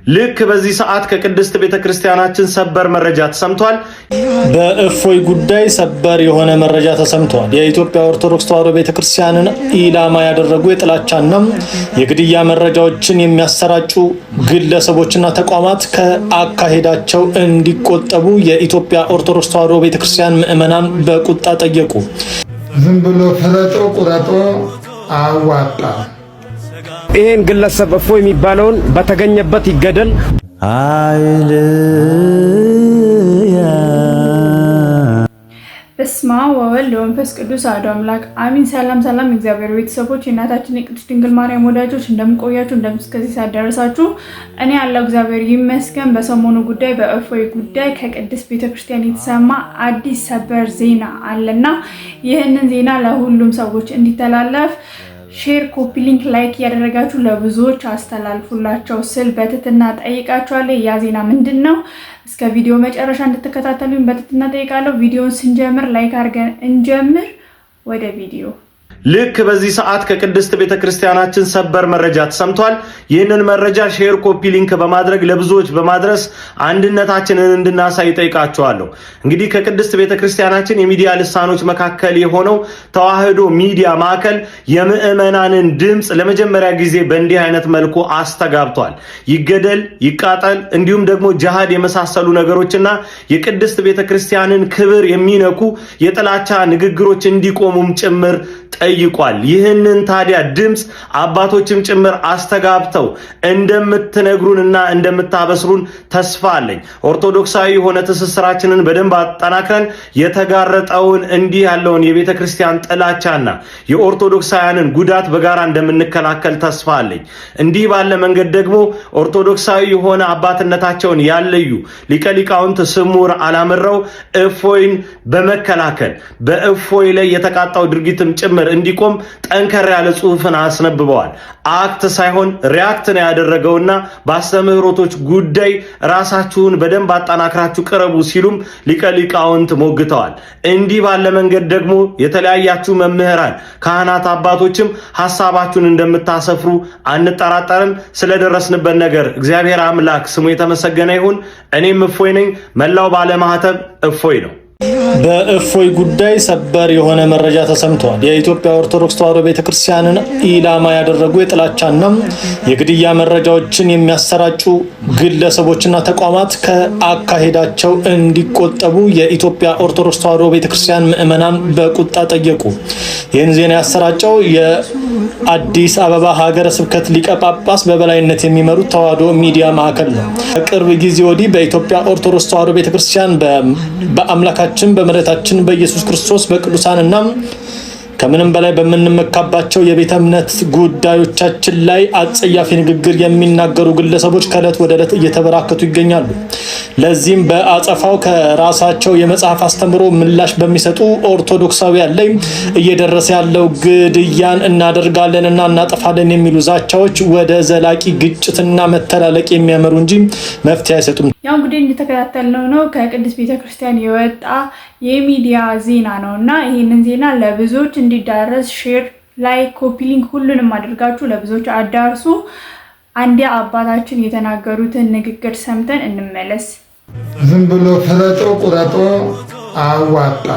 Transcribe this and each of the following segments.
ልክ በዚህ ሰዓት ከቅድስት ቤተክርስቲያናችን ሰበር መረጃ ተሰምቷል። በእፎይ ጉዳይ ሰበር የሆነ መረጃ ተሰምቷል። የኢትዮጵያ ኦርቶዶክስ ተዋሕዶ ቤተክርስቲያንን ኢላማ ያደረጉ የጥላቻና የግድያ መረጃዎችን የሚያሰራጩ ግለሰቦችና ተቋማት ከአካሄዳቸው እንዲቆጠቡ የኢትዮጵያ ኦርቶዶክስ ተዋሕዶ ቤተክርስቲያን ምዕመናን በቁጣ ጠየቁ። ዝም ብሎ ፈለጦ ቁረጦ አዋጣ። ይሄን ግለሰብ እፎይ የሚባለውን በተገኘበት ይገደል። በስመ አብ ወወልድ ወመንፈስ ቅዱስ አሐዱ አምላክ አሚን። ሰላም እግዚአብሔር ቤተሰቦች የእናታችን የቅድስት ድንግል ማርያም ወዳጆች እንደምቆያችሁ እንደምስከዚህ ሳደረሳችሁ እኔ ያለው እግዚአብሔር ይመስገን። በሰሞኑ ጉዳይ በእፎይ ጉዳይ ከቅድስት ቤተክርስቲያን የተሰማ አዲስ ሰበር ዜና አለና ይህንን ዜና ለሁሉም ሰዎች እንዲተላለፍ ሼር፣ ኮፒ ሊንክ፣ ላይክ ያደረጋችሁ ለብዙዎች አስተላልፉላቸው ስል በትህትና ጠይቃችኋለሁ። ያ ዜና ምንድነው? እስከ ቪዲዮ መጨረሻ እንድትከታተሉኝ በትህትና ጠይቃለሁ። ቪዲዮውን ስንጀምር ላይክ አድርገን እንጀምር። ወደ ቪዲዮ ልክ በዚህ ሰዓት ከቅድስት ቤተክርስቲያናችን ሰበር መረጃ ተሰምቷል። ይህንን መረጃ ሼር፣ ኮፒ ሊንክ በማድረግ ለብዙዎች በማድረስ አንድነታችንን እንድናሳይ ጠይቃችኋለሁ። እንግዲህ ከቅድስት ቤተክርስቲያናችን የሚዲያ ልሳኖች መካከል የሆነው ተዋሕዶ ሚዲያ ማዕከል የምዕመናንን ድምፅ ለመጀመሪያ ጊዜ በእንዲህ አይነት መልኩ አስተጋብቷል። ይገደል፣ ይቃጠል እንዲሁም ደግሞ ጂሃድ የመሳሰሉ ነገሮችና የቅድስት ቤተክርስቲያንን ክብር የሚነኩ የጥላቻ ንግግሮች እንዲቆሙም ጭምር ጠይቋል። ይህንን ታዲያ ድምፅ አባቶችም ጭምር አስተጋብተው እንደምትነግሩንና እንደምታበስሩን ተስፋ አለኝ። ኦርቶዶክሳዊ የሆነ ትስስራችንን በደንብ አጠናክረን የተጋረጠውን እንዲህ ያለውን የቤተ ክርስቲያን ጥላቻና የኦርቶዶክሳውያንን ጉዳት በጋራ እንደምንከላከል ተስፋ አለኝ። እንዲህ ባለ መንገድ ደግሞ ኦርቶዶክሳዊ የሆነ አባትነታቸውን ያለዩ ሊቀ ሊቃውንት ስሙር አላምረው እፎይን በመከላከል በእፎይ ላይ የተቃጣው ድርጊትም ጭምር እንዲቆም ጠንከር ያለ ጽሑፍን አስነብበዋል። አክት ሳይሆን ሪያክት ነው ያደረገውና በአስተምህሮቶች ጉዳይ ራሳችሁን በደንብ አጠናክራችሁ ቅረቡ ሲሉም ሊቀ ሊቃውንት ሞግተዋል። እንዲህ ባለ መንገድ ደግሞ የተለያያችሁ መምህራን፣ ካህናት፣ አባቶችም ሐሳባችሁን እንደምታሰፍሩ አንጠራጠርም። ስለደረስንበት ነገር እግዚአብሔር አምላክ ስሙ የተመሰገነ ይሁን። እኔም እፎይ ነኝ። መላው ባለማህተብ እፎይ ነው። በእፎይ ጉዳይ ሰበር የሆነ መረጃ ተሰምቷል። የኢትዮጵያ ኦርቶዶክስ ተዋሕዶ ቤተክርስቲያንን ኢላማ ያደረጉ የጥላቻና የግድያ መረጃዎችን የሚያሰራጩ ግለሰቦችና ተቋማት ከአካሄዳቸው እንዲቆጠቡ የኢትዮጵያ ኦርቶዶክስ ተዋሕዶ ቤተክርስቲያን ምዕመናን በቁጣ ጠየቁ። ይህን ዜና ያሰራጨው የአዲስ አበባ ሀገረ ስብከት ሊቀ ጳጳስ በበላይነት የሚመሩት ተዋሕዶ ሚዲያ ማዕከል ነው። ከቅርብ ጊዜ ወዲህ በኢትዮጵያ ኦርቶዶክስ ተዋሕዶ ቤተክርስቲያን በአምላካችን በመድኃኒታችን በኢየሱስ ክርስቶስ በቅዱሳንና ከምንም በላይ በምንመካባቸው የቤተ እምነት ጉዳዮቻችን ላይ አጸያፊ ንግግር የሚናገሩ ግለሰቦች ከዕለት ወደ ዕለት እየተበራከቱ ይገኛሉ። ለዚህም በአጸፋው ከራሳቸው የመጽሐፍ አስተምሮ ምላሽ በሚሰጡ ኦርቶዶክሳውያን ላይ እየደረሰ ያለው ግድያን እናደርጋለንና እናጠፋለን የሚሉ ዛቻዎች ወደ ዘላቂ ግጭትና መተላለቅ የሚያመሩ እንጂ መፍትሄ አይሰጡም። ያው እንግዲህ እንደተከታተልነው ነው ከቅድስት ቤተክርስቲያን የወጣ የሚዲያ ዜና ነውና ይሄንን ዜና ለብዙዎች እንዲዳረስ ሼር፣ ላይክ፣ ኮፒ ሊንክ ሁሉንም አድርጋችሁ ለብዙዎች አዳርሱ። አንዴ አባታችን የተናገሩትን ንግግር ሰምተን እንመለስ። ዝም ብሎ ፈለጦ ቁረጦ አዋጣ።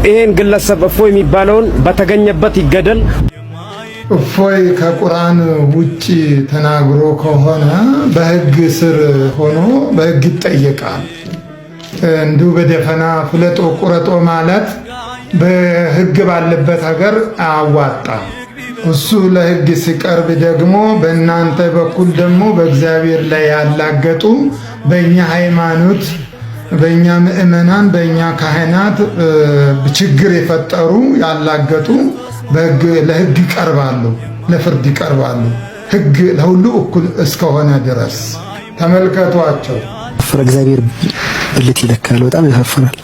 ይሄን ግለሰብ እፎይ የሚባለውን በተገኘበት ይገደል። እፎይ ከቁርአን ውጪ ተናግሮ ከሆነ በሕግ ስር ሆኖ በሕግ ይጠየቃል። እንዲሁ በደፈና ፍለጦ ቁረጦ ማለት በሕግ ባለበት ሀገር አዋጣ። እሱ ለሕግ ሲቀርብ ደግሞ በእናንተ በኩል ደግሞ በእግዚአብሔር ላይ ያላገጡ በእኛ ሃይማኖት፣ በእኛ ምእመናን፣ በእኛ ካህናት ችግር የፈጠሩ ያላገጡ ለሕግ ይቀርባሉ፣ ለፍርድ ይቀርባሉ። ሕግ ለሁሉ እኩል እስከሆነ ድረስ ተመልከቷቸው። እግዚአብሔር ብልት ይለካል። በጣም ያሳፍራል።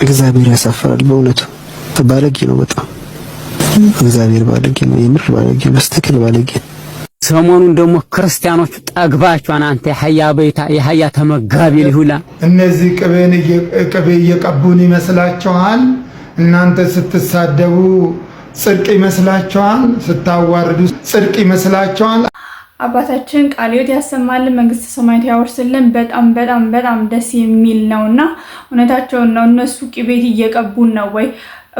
እግዚአብሔር ያሳፍራል። በእውነቱ ባለጌ ነው። በጣም እግዚአብሔር ባለጌ ነው። የምር ባለጌ ነው። በስተክል ባለጌ። ሰሞኑን ደግሞ ክርስቲያኖች ጠግባቸዋን አንተ የሀያ ተመጋቢ ሊሁላ እነዚህ ቅቤ እየቀቡን ይመስላችኋል? እናንተ ስትሳደቡ ጽድቅ ይመስላችኋል? ስታዋርዱ ጽድቅ ይመስላችኋል? አባታችን ቃለ ሕይወት ያሰማልን፣ መንግስተ ሰማያት ያወርስልን። በጣም በጣም በጣም ደስ የሚል ነውና እውነታቸውን ነው። እነሱ ቅቤት እየቀቡን ነው ወይ?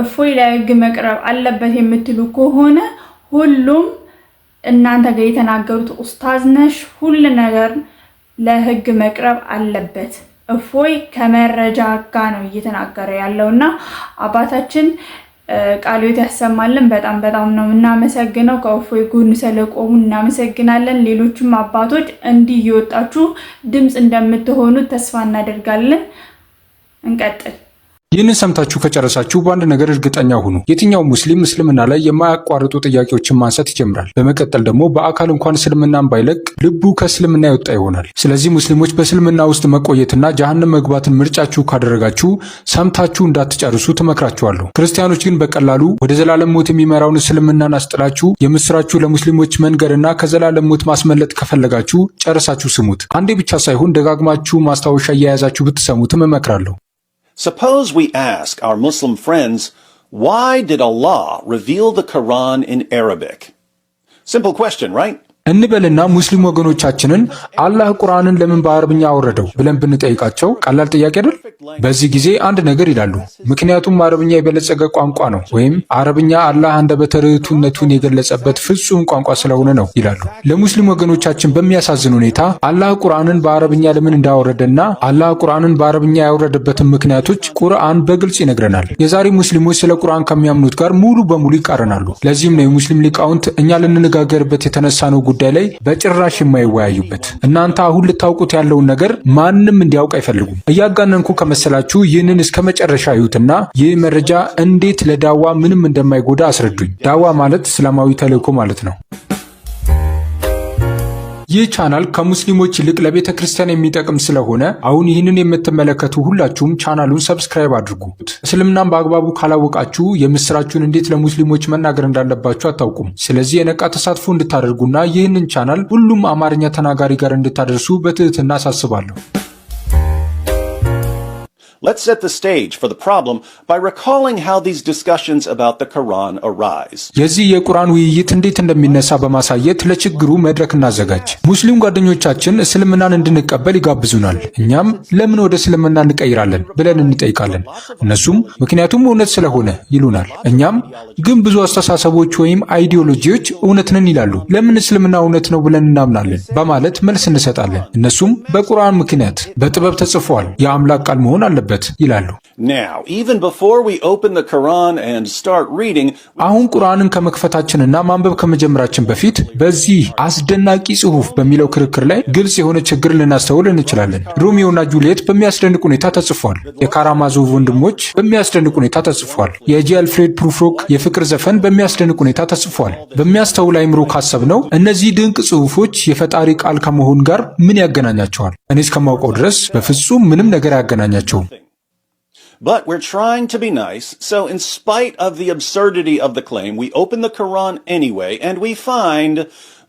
እፎይ ለህግ መቅረብ አለበት የምትሉ ከሆነ ሁሉም እናንተ ጋር የተናገሩት ኡስታዝ ነሽ፣ ሁሉ ነገር ለህግ መቅረብ አለበት። እፎይ ከመረጃ ጋር ነው እየተናገረ ያለውና አባታችን ቃለ ሕይወት ያሰማልን። በጣም በጣም ነው እናመሰግነው። ከእፎይ ጎን ስለቆሙ እናመሰግናለን። ሌሎችም አባቶች እንዲህ እየወጣችሁ ድምፅ እንደምትሆኑ ተስፋ እናደርጋለን። እንቀጥል። ይህንን ሰምታችሁ ከጨረሳችሁ በአንድ ነገር እርግጠኛ ሁኑ። የትኛው ሙስሊም እስልምና ላይ የማያቋርጡ ጥያቄዎችን ማንሳት ይጀምራል። በመቀጠል ደግሞ በአካል እንኳን እስልምናን ባይለቅ ልቡ ከእስልምና የወጣ ይሆናል። ስለዚህ ሙስሊሞች በእስልምና ውስጥ መቆየትና ጀሃነም መግባትን ምርጫችሁ ካደረጋችሁ ሰምታችሁ እንዳትጨርሱ ትመክራችኋለሁ። ክርስቲያኖች ግን በቀላሉ ወደ ዘላለም ሞት የሚመራውን እስልምናን አስጥላችሁ የምስራችሁ ለሙስሊሞች መንገርና ከዘላለም ሞት ማስመለጥ ከፈለጋችሁ ጨርሳችሁ ስሙት። አንዴ ብቻ ሳይሆን ደጋግማችሁ ማስታወሻ እየያዛችሁ ብትሰሙትም እመክራለሁ። Suppose we ask our Muslim friends, why did Allah reveal the Quran in Arabic? Simple question, right? እንበልና ሙስሊም ወገኖቻችንን አላህ ቁርአንን ለምን በአረብኛ አወረደው ብለን ብንጠይቃቸው ቀላል ጥያቄ አይደል? በዚህ ጊዜ አንድ ነገር ይላሉ። ምክንያቱም አረብኛ የበለጸገ ቋንቋ ነው፣ ወይም አረብኛ አላህ አንደበተ ርቱዕነቱን የገለጸበት ፍጹም ቋንቋ ስለሆነ ነው ይላሉ። ለሙስሊም ወገኖቻችን በሚያሳዝን ሁኔታ አላህ ቁርአንን በአረብኛ ለምን እንዳወረደና አላህ ቁርአንን በአረብኛ ያወረደበትን ምክንያቶች ቁርአን በግልጽ ይነግረናል። የዛሬ ሙስሊሞች ስለ ቁርአን ከሚያምኑት ጋር ሙሉ በሙሉ ይቃረናሉ። ለዚህም ነው የሙስሊም ሊቃውንት እኛ ልንነጋገርበት የተነሳ ነው ጉዳይ ላይ በጭራሽ የማይወያዩበት። እናንተ አሁን ልታውቁት ያለውን ነገር ማንም እንዲያውቅ አይፈልጉም። እያጋነንኩ ከመሰላችሁ ይህንን እስከ መጨረሻ ይዩትና ይህ መረጃ እንዴት ለዳዋ ምንም እንደማይጎዳ አስረዱኝ። ዳዋ ማለት እስላማዊ ተልእኮ ማለት ነው። ይህ ቻናል ከሙስሊሞች ይልቅ ለቤተ ክርስቲያን የሚጠቅም ስለሆነ አሁን ይህንን የምትመለከቱ ሁላችሁም ቻናሉን ሰብስክራይብ አድርጉ። እስልምናን በአግባቡ ካላወቃችሁ የምስራችሁን እንዴት ለሙስሊሞች መናገር እንዳለባችሁ አታውቁም። ስለዚህ የነቃ ተሳትፎ እንድታደርጉና ይህንን ቻናል ሁሉም አማርኛ ተናጋሪ ጋር እንድታደርሱ በትህትና አሳስባለሁ። Let's set the stage for the problem by recalling how these discussions about the Quran arise. የዚህ የቁርአን ውይይት እንዴት እንደሚነሳ በማሳየት ለችግሩ መድረክ እናዘጋጅ። ሙስሊም ጓደኞቻችን እስልምናን እንድንቀበል ይጋብዙናል። እኛም ለምን ወደ እስልምና እንቀይራለን ብለን እንጠይቃለን። እነሱም ምክንያቱም እውነት ስለሆነ ይሉናል። እኛም ግን ብዙ አስተሳሰቦች ወይም አይዲዮሎጂዎች እውነት ነን ይላሉ፣ ለምን እስልምና እውነት ነው ብለን እናምናለን በማለት መልስ እንሰጣለን። እነሱም በቁርአን ምክንያት በጥበብ ተጽፏል፣ የአምላክ ቃል መሆን አለበት ይላሉ። Now, even before we open the Quran and start reading, አሁን ቁርአንን ከመክፈታችንና ማንበብ ከመጀመራችን በፊት በዚህ አስደናቂ ጽሑፍ በሚለው ክርክር ላይ ግልጽ የሆነ ችግር ልናስተውል እንችላለን። ሮሚዮና ጁሊየት በሚያስደንቅ ሁኔታ ተጽፏል። የካራማዞቭ ወንድሞች በሚያስደንቅ ሁኔታ ተጽፏል። የጂ አልፍሬድ ፕሩፍሮክ የፍቅር ዘፈን በሚያስደንቅ ሁኔታ ተጽፏል። በሚያስተውል አይምሮ ካሰብነው እነዚህ ድንቅ ጽሑፎች የፈጣሪ ቃል ከመሆን ጋር ምን ያገናኛቸዋል? እኔ እስከማውቀው ድረስ በፍጹም ምንም ነገር አያገናኛቸውም። but we're trying to be nice, so in spite of the absurdity of the claim, we open the Quran anyway, and we find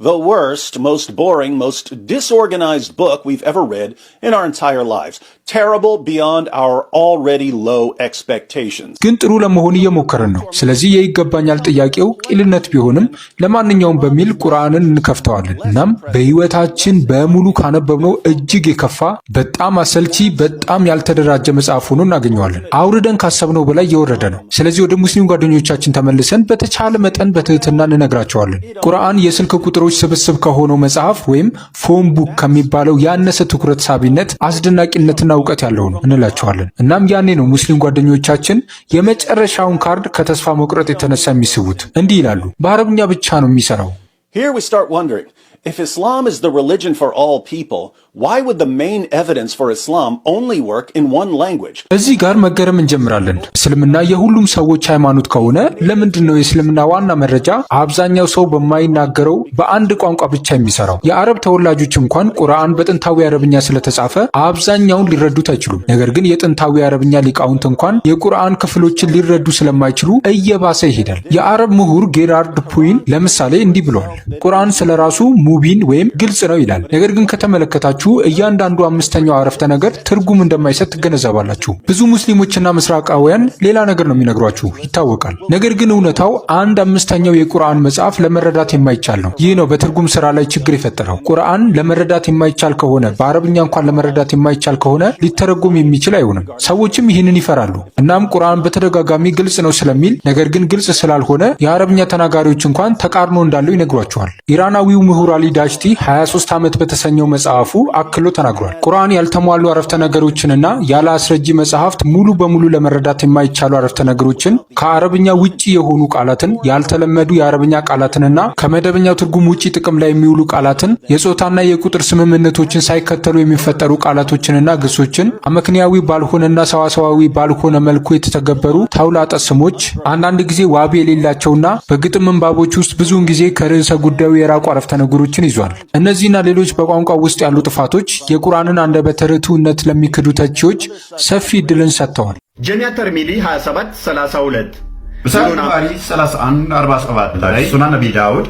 the worst, most boring, most disorganized book we've ever read in our entire lives. Terrible beyond our already low expectations. ግን ጥሩ ለመሆን እየሞከርን ነው። ስለዚህ የይገባኛል ጥያቄው ቂልነት ቢሆንም ለማንኛውም በሚል ቁርአንን እንከፍተዋለን። እናም በህይወታችን በሙሉ ካነበብነው እጅግ የከፋ በጣም አሰልቺ በጣም ያልተደራጀ መጽሐፍ ሆኖ እናገኘዋለን። አውርደን ካሰብነው በላይ የወረደ ነው። ስለዚህ ወደ ሙስሊም ጓደኞቻችን ተመልሰን በተቻለ መጠን በትህትና እንነግራቸዋለን። ቁርአን የስልክ ቁጥሮች ስብስብ ከሆነው መጽሐፍ ወይም ፎን ቡክ ከሚባለው ያነሰ ትኩረት ሳቢነት አስደናቂነትና እውቀት ያለው ነው እንላቸዋለን። እናም ያኔ ነው ሙስሊም ጓደኞቻችን የመጨረሻውን ካርድ ከተስፋ መቁረጥ የተነሳ የሚስቡት። እንዲህ ይላሉ፣ በአረብኛ ብቻ ነው የሚሰራው። Here we start wondering, if Islam is the religion for all people, why would the main evidence for Islam only work in one language? እዚህ ጋር መገረም እንጀምራለን። እስልምና የሁሉም ሰዎች ሃይማኖት ከሆነ ለምንድን ነው የእስልምና ዋና መረጃ አብዛኛው ሰው በማይናገረው በአንድ ቋንቋ ብቻ የሚሰራው? የአረብ ተወላጆች እንኳን ቁርአን በጥንታዊ አረብኛ ስለተጻፈ አብዛኛውን ሊረዱት አይችሉም። ነገር ግን የጥንታዊ አረብኛ ሊቃውንት እንኳን የቁርአን ክፍሎችን ሊረዱ ስለማይችሉ እየባሰ ይሄዳል። የአረብ ምሁር ጌራርድ ፑይን ለምሳሌ እንዲህ ብሏል፣ ቁርአን ስለራሱ ሙቢን ወይም ግልጽ ነው ይላል። ነገር ግን ከተመለከታችሁ እያንዳንዱ አምስተኛው አረፍተ ነገር ትርጉም እንደማይሰጥ ትገነዘባላችሁ። ብዙ ሙስሊሞችና ምስራቃውያን ሌላ ነገር ነው የሚነግሯችሁ ይታወቃል። ነገር ግን እውነታው አንድ አምስተኛው የቁርአን መጽሐፍ ለመረዳት የማይቻል ነው። ይህ ነው በትርጉም ስራ ላይ ችግር የፈጠረው። ቁርአን ለመረዳት የማይቻል ከሆነ በአረብኛ እንኳን ለመረዳት የማይቻል ከሆነ ሊተረጎም የሚችል አይሆንም። ሰዎችም ይህንን ይፈራሉ። እናም ቁርአን በተደጋጋሚ ግልጽ ነው ስለሚል ነገር ግን ግልጽ ስላልሆነ የአረብኛ ተናጋሪዎች እንኳን ተቃርኖ እንዳለው ይነግሯቸዋል። ኢራናዊው ምሁር አሊ ዳጅቲ 23 ዓመት በተሰኘው መጽሐፉ አክሎ ተናግሯል። ቁርአን ያልተሟሉ አረፍተ ነገሮችንና ያለ አስረጂ መጽሐፍት ሙሉ በሙሉ ለመረዳት የማይቻሉ አረፍተ ነገሮችን፣ ከአረብኛ ውጪ የሆኑ ቃላትን፣ ያልተለመዱ የአረብኛ ቃላትንና ከመደበኛው ትርጉም ውጪ ጥቅም ላይ የሚውሉ ቃላትን፣ የጾታና የቁጥር ስምምነቶችን ሳይከተሉ የሚፈጠሩ ቃላቶችንና ግሶችን፣ አመክንያዊ ባልሆነና ሰዋሰዋዊ ባልሆነ መልኩ የተተገበሩ ተውላጠ ስሞች፣ አንዳንድ ጊዜ ዋቢ የሌላቸውና በግጥም ምንባቦች ውስጥ ብዙውን ጊዜ ከርዕሰ ጉዳዩ የራቁ አረፍተ ነገሮችን ይዟል። እነዚህና ሌሎች በቋንቋ ውስጥ ያሉ ጥፋቶች የቁርአንን አንደበተ ርቱዕነት ለሚክዱ ተቺዎች ሰፊ ዕድልን ሰጥተዋል። ጀሚዓ ተርሚዚ 2732 ቡኻሪ 3147 ላይ ሱናን ነቢ ዳውድ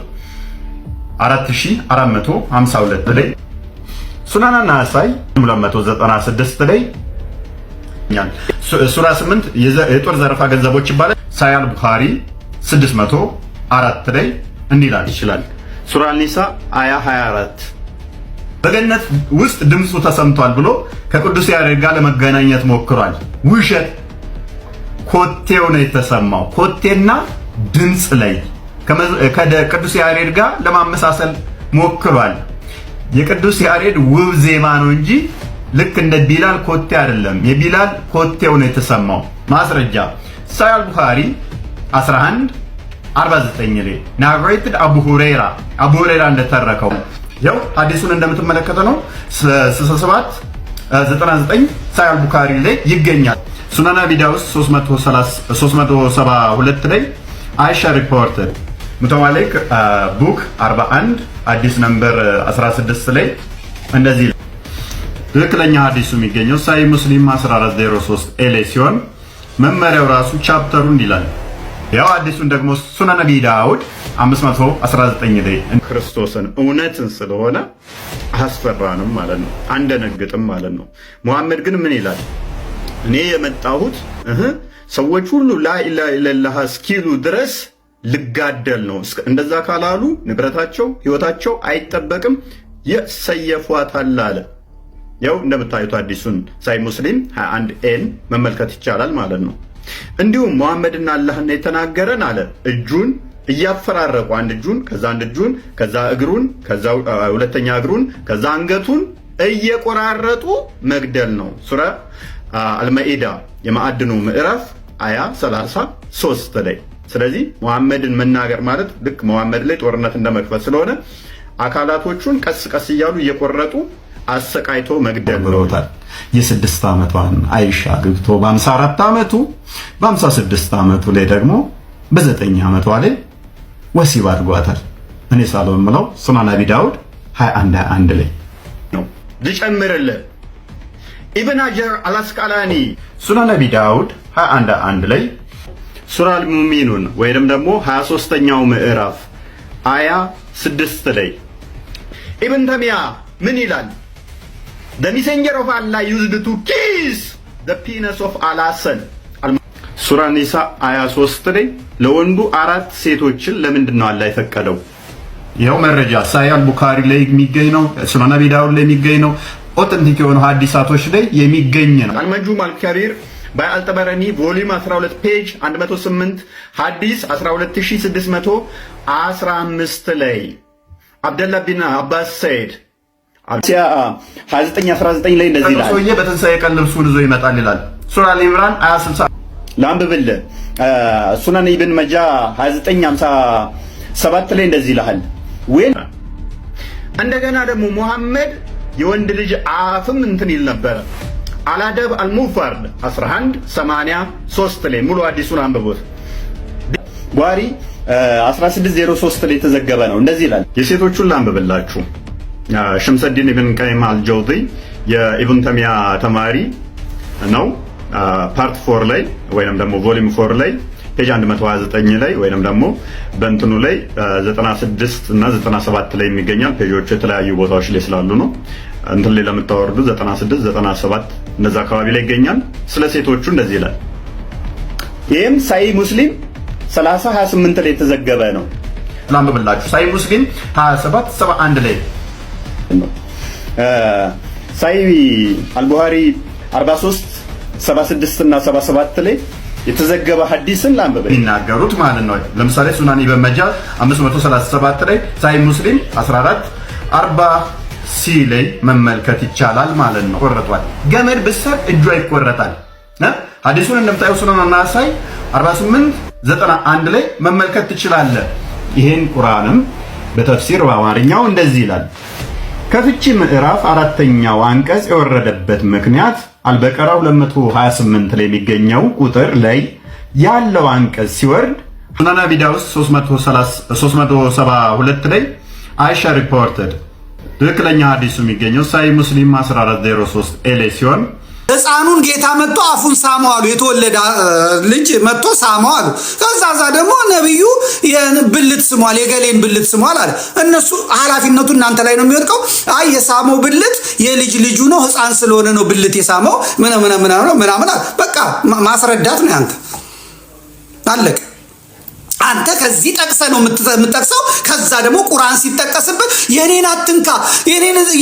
4452 ላይ ሱናን ናሳኢ 296 ላይ ሱራ 8 የጦር ዘረፋ ገንዘቦች ይባላል። ሳያል ቡኻሪ 604 ላይ እንዲላል ይችላል። ሱራ ኒሳ አያ 24 በገነት ውስጥ ድምፁ ተሰምቷል ብሎ ከቅዱስ ያሬድ ጋር ለመገናኘት ሞክሯል። ውሸት። ኮቴው ነው የተሰማው። ኮቴና ድምፅ ላይ ከቅዱስ ያሬድ ጋር ለማመሳሰል ሞክሯል። የቅዱስ ያሬድ ውብ ዜማ ነው እንጂ ልክ እንደ ቢላል ኮቴ አይደለም። የቢላል ኮቴው ነው የተሰማው። ማስረጃ ሳያል ቡኻሪ 1149 ላይ ናሬትድ አቡ ሁረይራ እንደተረከው ያው ሐዲሱን እንደምትመለከተው ነው 6799 ሳያል ቡኻሪ ላይ ይገኛል። ሱናን አቢ ዳውድ 372 ላይ አይሻ ሪፖርተድ ሙተዋሊክ ቡክ 41 አዲስ ነምበር 16 ላይ እንደዚህ ትክክለኛ ሐዲሱ የሚገኘው ሳይ ሙስሊም 1403 ኤሌ ሲሆን መመሪያው ራሱ ቻፕተሩ እንዲላል። ያው ሐዲሱን ደግሞ ሱናን አቢ ዳውድ 519 ላይ ክርስቶስን እውነትን ስለሆነ አስፈራንም ማለት ነው፣ አንደነግጥም ማለት ነው። ሙሐመድ ግን ምን ይላል? እኔ የመጣሁት ሰዎች ሁሉ ላኢላሃ ኢለላህ እስኪሉ ድረስ ልጋደል ነው። እንደዛ ካላሉ ንብረታቸው ህይወታቸው አይጠበቅም፣ የሰየፏታል አለ። ያው እንደምታዩት አዲሱን ሳይ ሙስሊም 21 ኤን መመልከት ይቻላል ማለት ነው። እንዲሁም ሙሐመድና አላህን የተናገረን አለ እጁን እያፈራረቁ አንድ እጁን ከዛ አንድ እጁን ከዛ እግሩን ከዛ ሁለተኛ እግሩን ከዛ አንገቱን እየቆራረጡ መግደል ነው። ሱራ አልማኢዳ የማዕድኑ ምዕራፍ አያ 33 ላይ። ስለዚህ ሙሐመድን መናገር ማለት ልክ ሙሐመድ ላይ ጦርነት እንደመክፈት ስለሆነ አካላቶቹን ቀስ ቀስ እያሉ እየቆረጡ አሰቃይቶ መግደል ብለውታል። የ6 ዓመቷን አይሻ ግብቶ በ54 ዓመቱ በ56 ዓመቱ ላይ ደግሞ በ9 ዓመቷ ላይ ወሲብ አድርጓታል። እኔ ሳልሆን ምለው ሱናን አቢ ዳውድ 21 ላይ ነው። ልጨምርልህ ኢብን ሀጀር አልአስቃላኒ ሱናን አቢ ዳውድ 21 ላይ ሱራ አልሙእሚኑን ወይንም ደግሞ 23ኛው ምዕራፍ አያ 6 ላይ ኢብን ተሚያ ምን ይላል? The messenger of Allah used to kiss the penis of Al-Hasan. ሱራ ኒሳ አያ 3 ላይ ለወንዱ 4 ሴቶችን ለምንድን ነው አላህ የፈቀደው? ይኸው መረጃ ሳሂህ ቡኻሪ ላይ የሚገኝ ነው። ሱናን አቢ ዳውድ ላይ የሚገኝ ነው። ኦተንቲክ የሆኑ ሐዲሳቶች ላይ የሚገኝ ነው። አልመጁም አልከቢር በአልጠበረኒ ቮሊዩም 12 ፔጅ 108 ሐዲስ 12615 ላይ አብደላህ ቢን አባስ ሰይድ 2919 ላይ እንደዚህ ይላል። ሰውዬ በትንሳኤ ቀን ልብሱን ይዞ ይመጣል ይላል። ሱራ አል-ኢምራን አያ 60 ላንብብልህ። ሱናን ኢብን መጃ 2957 ላይ እንደዚህ ይላል። እንደገና ደግሞ ሙሐመድ የወንድ ልጅ አፍም እንትን ይል ነበር። አላደብ አልሙፈርድ 1183 ላይ ሙሉ አዲሱን አንብቦት። ጓሪ 1603 ላይ የተዘገበ ነው። እንደዚህ ይላል። የሴቶቹን ላንብብላችሁ። ሸምሰዲን ኢብን ቀይም አልጀውዚ የኢብን ተሚያ ተማሪ ነው። ፓርት 4 ላይ ወይንም ደግሞ ቮሊዩም 4 ላይ ፔጅ 129 ላይ ወይንም ደግሞ በእንትኑ ላይ 96 እና 97 ላይ የሚገኛል። ፔጆቹ የተለያዩ ቦታዎች ላይ ስላሉ ነው። እንትን ላይ ለምታወርዱ 96 97 እነዛ አካባቢ ላይ ይገኛል። ስለ ሴቶቹ እንደዚህ ይላል። ይሄም ሳሂህ ሙስሊም 3028 ላይ የተዘገበ ነው። ላምብላችሁ ሳሂህ ሙስሊም 2771 ላይ ሳሂህ አልቡኻሪ 43 76 እና 77 ላይ የተዘገበ ሐዲስን ላምበበ ይናገሩት ማለት ነው። ለምሳሌ ሱናን ኢብን ማጃህ 537 ላይ ሳሂህ ሙስሊም 14 40 ሲ ላይ መመልከት ይቻላል ማለት ነው። ቆረጧል ገመድ ብሰር እጇ ይቆረጣል። ሐዲሱን እንደምታዩ ሱናን ናሳይ 48 91 ላይ መመልከት ትችላለህ። ይሄን ቁርአንም በተፍሲር በአማርኛው እንደዚህ ይላል። ከፍቺ ምዕራፍ 4ኛው አንቀጽ የወረደበት ምክንያት አልበቀራ 228 ላይ የሚገኘው ቁጥር ላይ ያለው አንቀጽ ሲወርድ ሱናን አቢ ዳውድ 372 ላይ አይሻ ሪፖርትድ ትክክለኛ ሐዲሱ የሚገኘው ሳሂህ ሙስሊም 1403 ኤሌ ሲሆን ሕፃኑን ጌታ መጥቶ አፉን ሳመው አሉ። የተወለደ ልጅ መጥቶ ሳመው አሉ። ከዛዛ ደግሞ ነብዩ የብልት ስሟል፣ የገሌን ብልት ስሟል አለ። እነሱ ኃላፊነቱ እናንተ ላይ ነው የሚወድቀው። አይ የሳመው ብልት የልጅ ልጁ ነው፣ ሕፃን ስለሆነ ነው ብልት የሳመው ምናምን በቃ ማስረዳት ነው ያንተ። አለቀ። አንተ ከዚህ ጠቅሰ ነው የምትጠቅሰው። ከዛ ደግሞ ቁርአን ሲጠቀስበት የኔን አትንካ፣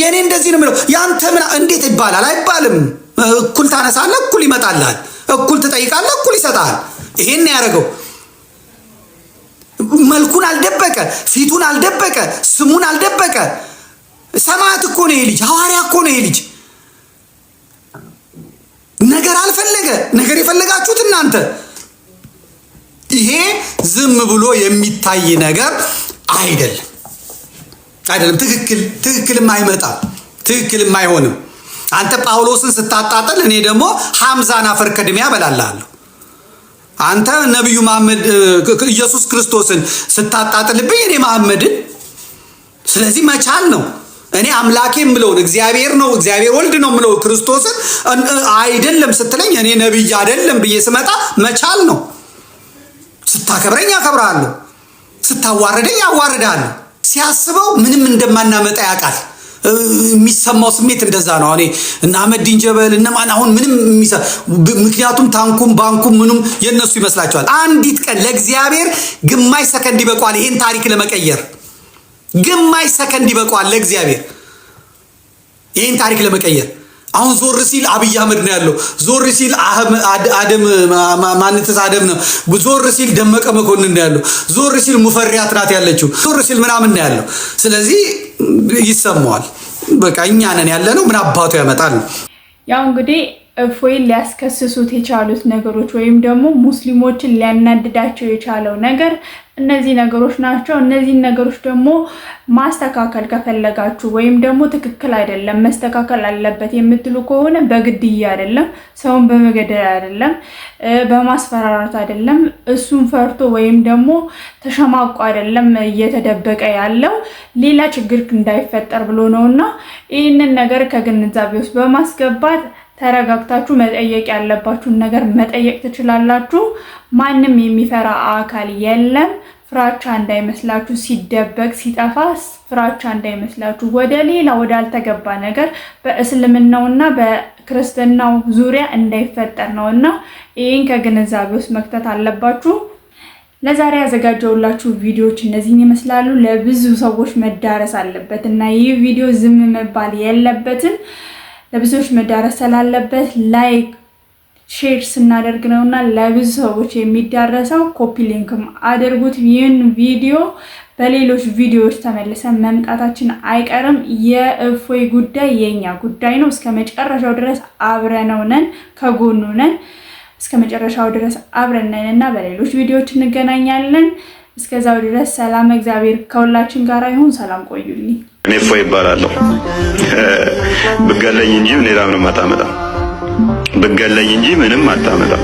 የኔ እንደዚህ ነው የሚለው። ያንተ ምን እንዴት ይባላል? አይባልም። እኩል ታነሳለህ፣ እኩል ይመጣልሃል። እኩል ትጠይቃለህ፣ እኩል ይሰጣል። ይሄን ያደረገው መልኩን አልደበቀ፣ ፊቱን አልደበቀ፣ ስሙን አልደበቀ። ሰማዕት እኮ ነው ይሄ ልጅ፣ ሐዋርያ እኮ ነው ይሄ ልጅ። ነገር አልፈለገ። ነገር የፈለጋችሁት እናንተ። ይሄ ዝም ብሎ የሚታይ ነገር አይደለም። ትክክልም አይመጣም፣ ትክክልም አይሆንም። አንተ ጳውሎስን ስታጣጥል እኔ ደግሞ ሐምዛን አፈር ከድሜ ያበላልሃለሁ። አንተ ነብዩ መሐመድ ኢየሱስ ክርስቶስን ስታጣጥልብኝ እኔ መሐመድን። ስለዚህ መቻል ነው። እኔ አምላኬ የምለውን እግዚአብሔር ነው እግዚአብሔር ወልድ ነው የምለው ክርስቶስን አይደለም ስትለኝ እኔ ነብይ አይደለም ብዬ ስመጣ መቻል ነው። ስታከብረኝ አከብራለሁ፣ ስታዋርደኝ አዋርዳለሁ። ሲያስበው ምንም እንደማናመጣ ያውቃል። የሚሰማው ስሜት እንደዛ ነው። እኔ እና አህመዲን ጀበል እነማን አሁን ምንም ምክንያቱም ታንኩም ባንኩም ምኑም የነሱ ይመስላቸዋል። አንዲት ቀን ለእግዚአብሔር ግማሽ ሰከንድ ይበቃዋል ይሄን ታሪክ ለመቀየር። ግማሽ ሰከንድ ይበቃዋል ለእግዚአብሔር ይሄን ታሪክ ለመቀየር። አሁን ዞር ሲል አብይ አህመድ ነው ያለው፣ ዞር ሲል አደም ማንተስ አደም ነው፣ ዞር ሲል ደመቀ መኮንን ነው ያለው፣ ዞር ሲል ሙፈሪያት ናት ያለችው፣ ዞር ሲል ምናምን ነው ያለው። ስለዚህ ይሰማዋል። በቃ እኛ ነን ያለነው፣ ምን አባቱ ያመጣል። ያው እንግዲህ እፎይን ሊያስከስሱት የቻሉት ነገሮች ወይም ደግሞ ሙስሊሞችን ሊያናድዳቸው የቻለው ነገር እነዚህ ነገሮች ናቸው። እነዚህን ነገሮች ደግሞ ማስተካከል ከፈለጋችሁ ወይም ደግሞ ትክክል አይደለም መስተካከል አለበት የምትሉ ከሆነ በግድያ አይደለም፣ ሰውን በመገደል አይደለም፣ በማስፈራራት አይደለም፣ እሱን ፈርቶ ወይም ደግሞ ተሸማቆ አይደለም እየተደበቀ ያለው ሌላ ችግር እንዳይፈጠር ብሎ ነውና ይህንን ነገር ከግንዛቤ ውስጥ በማስገባት ተረጋግታችሁ መጠየቅ ያለባችሁን ነገር መጠየቅ ትችላላችሁ። ማንም የሚፈራ አካል የለም። ፍራቻ እንዳይመስላችሁ፣ ሲደበቅ ሲጠፋ ፍራቻ እንዳይመስላችሁ፣ ወደ ሌላ ወደ አልተገባ ነገር በእስልምናውና በክርስትናው ዙሪያ እንዳይፈጠር ነውና ይህን ከግንዛቤ ውስጥ መክተት አለባችሁ። ለዛሬ ያዘጋጀውላችሁ ቪዲዮዎች እነዚህን ይመስላሉ። ለብዙ ሰዎች መዳረስ አለበት እና ይህ ቪዲዮ ዝም መባል የለበትም። ለብዙዎች መዳረስ ስላለበት ላይክ ሼር ስናደርግ ነውና ለብዙ ሰዎች የሚዳረሰው ኮፒ ሊንክም አድርጉት። ይህን ቪዲዮ በሌሎች ቪዲዮዎች ተመልሰን መምጣታችን አይቀርም። የእፎይ ጉዳይ የኛ ጉዳይ ነው። እስከ መጨረሻው ድረስ አብረነው ነን፣ ከጎኑ ነን። እስከ መጨረሻው ድረስ አብረን ነን እና በሌሎች ቪዲዮዎች እንገናኛለን። እስከዛው ድረስ ሰላም እግዚአብሔር ከሁላችን ጋር ይሁን። ሰላም ቆዩልኝ። እኔ እፎይ ይባላለሁ። ብገለኝ እንጂ ሌላ ምንም አታመጣም። ብገለኝ እንጂ ምንም አታመጣም።